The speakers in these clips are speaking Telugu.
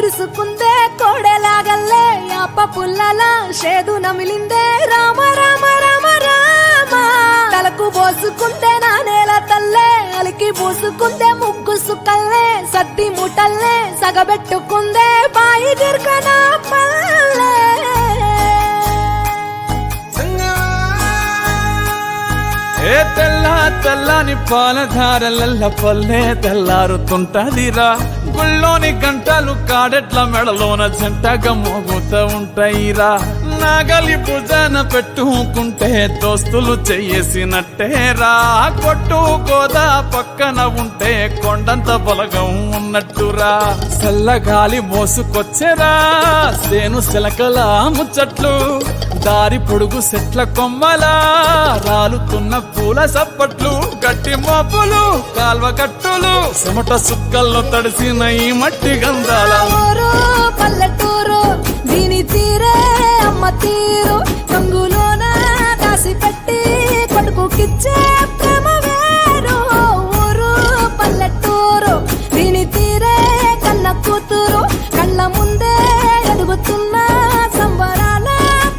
ఇరుసుకుందే కోడెలాగల్లే యాప పుల్లల షేదు నమిలిందే రామ రామ రామ రామ తలకు పోసుకుందే నా నేల తల్లే అలికి పూసుకుందే ముగ్గు సుక్కల్లే సద్ది ముటల్లే సగబెట్టుకుందే బాయి గిర్కన పల్లె ఏ తెల్ల తెల్లని పాలధారలల్ల పల్లె తెల్లారుతుంటదిరా గుళ్ళోని గంటలు కాడెట్ల మెడలోన జంటగా మోగుతూ ఉంటాయిరా నాగలి భుజాన పెట్టుకుంటే దోస్తులు చెయ్యేసినట్టేరా కొట్టు గోదా పక్కన ఉంటే కొండంత బలగం ఉన్నట్టురా చల్లగాలి మోసుకొచ్చెరా సేను శిలకల ముచ్చట్లు దారి పొడుగు సెట్ల కొమ్మలా రాలుతున్న పూల సప్పట్లు గట్టి మోపులు కాల్వ కట్టులు చెమట సుక్కల్లో తడిసిన ఈ మట్టి గంధాల పల్లెటూరు దీని తీరే అమ్మ తీరు రంగులోన కాసి పెట్టి కొడుకుకిచ్చే ప్రేమ వేరు ఊరు పల్లెటూరు దీని తీరే కన్న కూతురు కళ్ళ ముందే ఎదుగుతున్న సంబరాల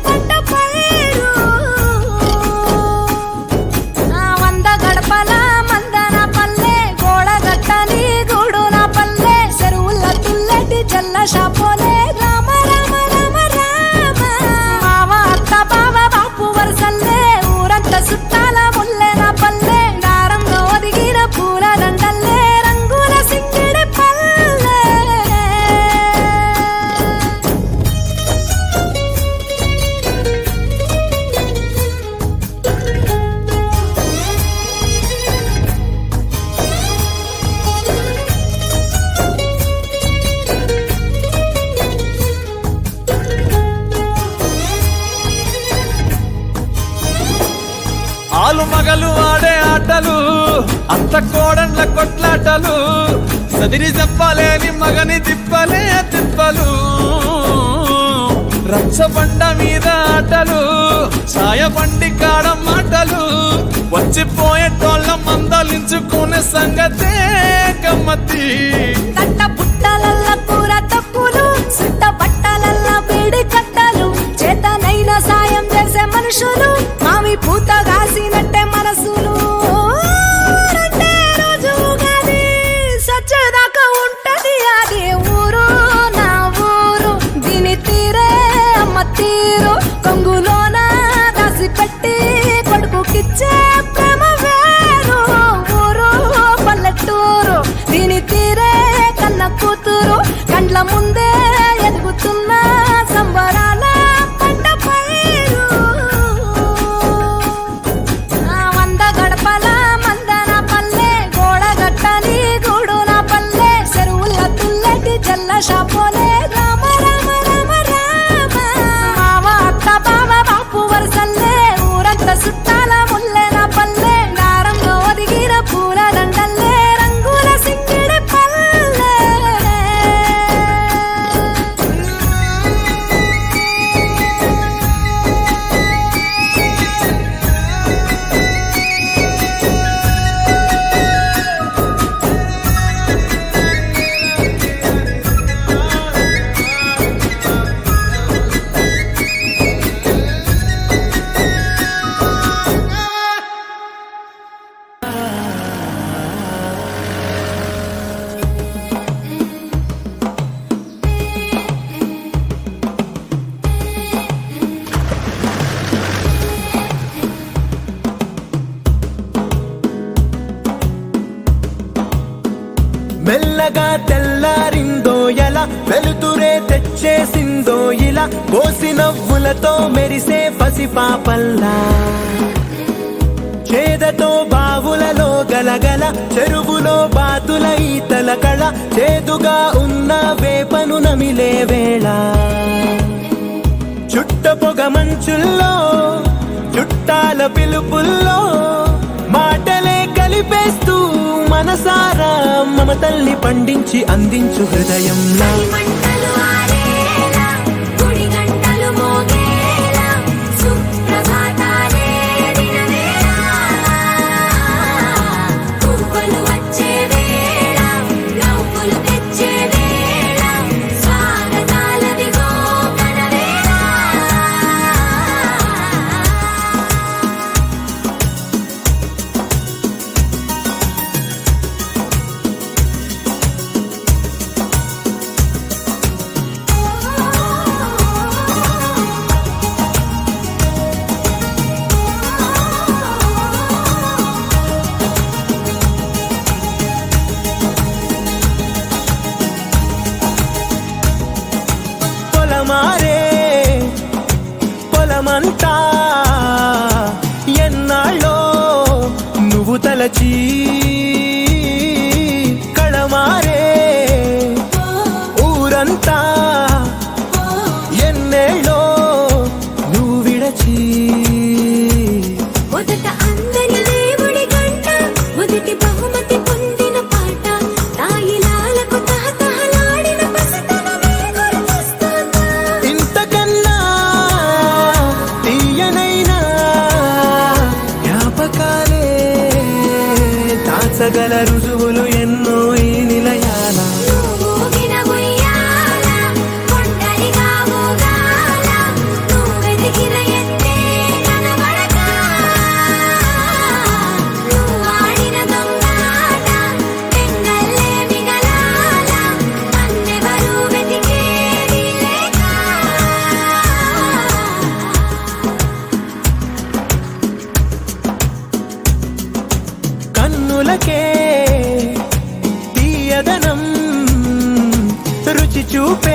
పంట పైరు వంద గడపల మందన పల్లె గోడగట్టని గూడు నా పల్లె చెరువుల తుల్లటి జల్ల షాపోలే రామ రామ రామ రామ మావ అత్త బావ బాపు వరసల్లే ఊరంత సుట్టాల ముల్లె నా పల్లె దారంలో ఒదిగిన పూల దండల్లే రంగుల సింగిడి పల్లె ఆలు మగలు ఆడే ఆటలు అత్త కోడన్ల కొట్లాటలు సదిరి చెప్పలేని మగని తిప్పలే తిప్పలు రచ్చబండ మీద ఆటలు ఛాయబండి కాడ మాటలు వచ్చిపోయేటోళ్ళ మందలించుకునే సంగతే గమ్మతి తట్ట పుట్టలల్ల కూర తప్పులు సుట్ట బట్టలల్ల బీడి కట్టలు చేతనైన సాయం చేసే మనుషులు మావి పూత కాసినట్టే మనసులు అంటే రోజు గది సచ్చేదాకా ఉంటది అది ఊరు నా ఊరు దీని తీరే అమ్మ తీరు కొంగులోన దాసి పెట్టి కొడుకుకిచ్చే ప్రేమ వేరు ఊరు పల్లెటూరు దీని తీరే కన్న కూతురు కండ్ల ముందే ఎదుగుతున్న సంబరాల పంట పైరు వంద గడపల మందన పల్లె గోడగట్టని గూడు నా పల్లె చెరువుల తుల్లటి జల్ల షాపోలే రామ రామ రామ రామ మావ అత్త బావ బాపు వరసల్లే ఊరంత సుట్టాల ముల్లె నా పల్లె దారంలో ఒదిగిన పూల దండల్లే రంగుల సింగిడి పల్లె మెల్లగా తెల్లారిందో ఎలా వెలుతురే తెచ్చేసిందో ఇలా కోసి నవ్వులతో మెరిసే పసిపాపల్లా చేదతో బావులలో గలగల చెరువులో బాతుల ఈతల కళ చేదుగా ఉన్న వేపను నమిలే వేళ చుట్ట పొగ మంచుల్లో చుట్టాల పిలుపుల్లో మాటలే కలిపేస్తూ మనసారా మమతల్ని పండించి అందించు హృదయంలో వచ్చే వేళ నవ్వులు తెచ్చే వేళ మలచి కళమారే ఊరంతా ఎన్నేళ్ళో నువ్వు విడచి మొదట అందరి దేవుడి గంట మొదటి బహుమతి పొందిన పాట తాయిలాలకు తహతహలాడిన పసితనమే గుర్తొస్తుందా ఇంతకన్నా తీయనైనా జ్ఞాపకాలే దాచగల రుజువులు ఎన్నో ఈ నిలయాల నువ్వు ఊగిన ఉయ్యాల కొండలిగా ఊగాల నువ్వు వెతికిన ఎత్తే కనబడక నువ్వు ఆడిన దొంగాట తెంగల్లే మిగలాల నన్నెవరూ వెతికేది లేక కన్నులకే తీయదనం రుచి చూపే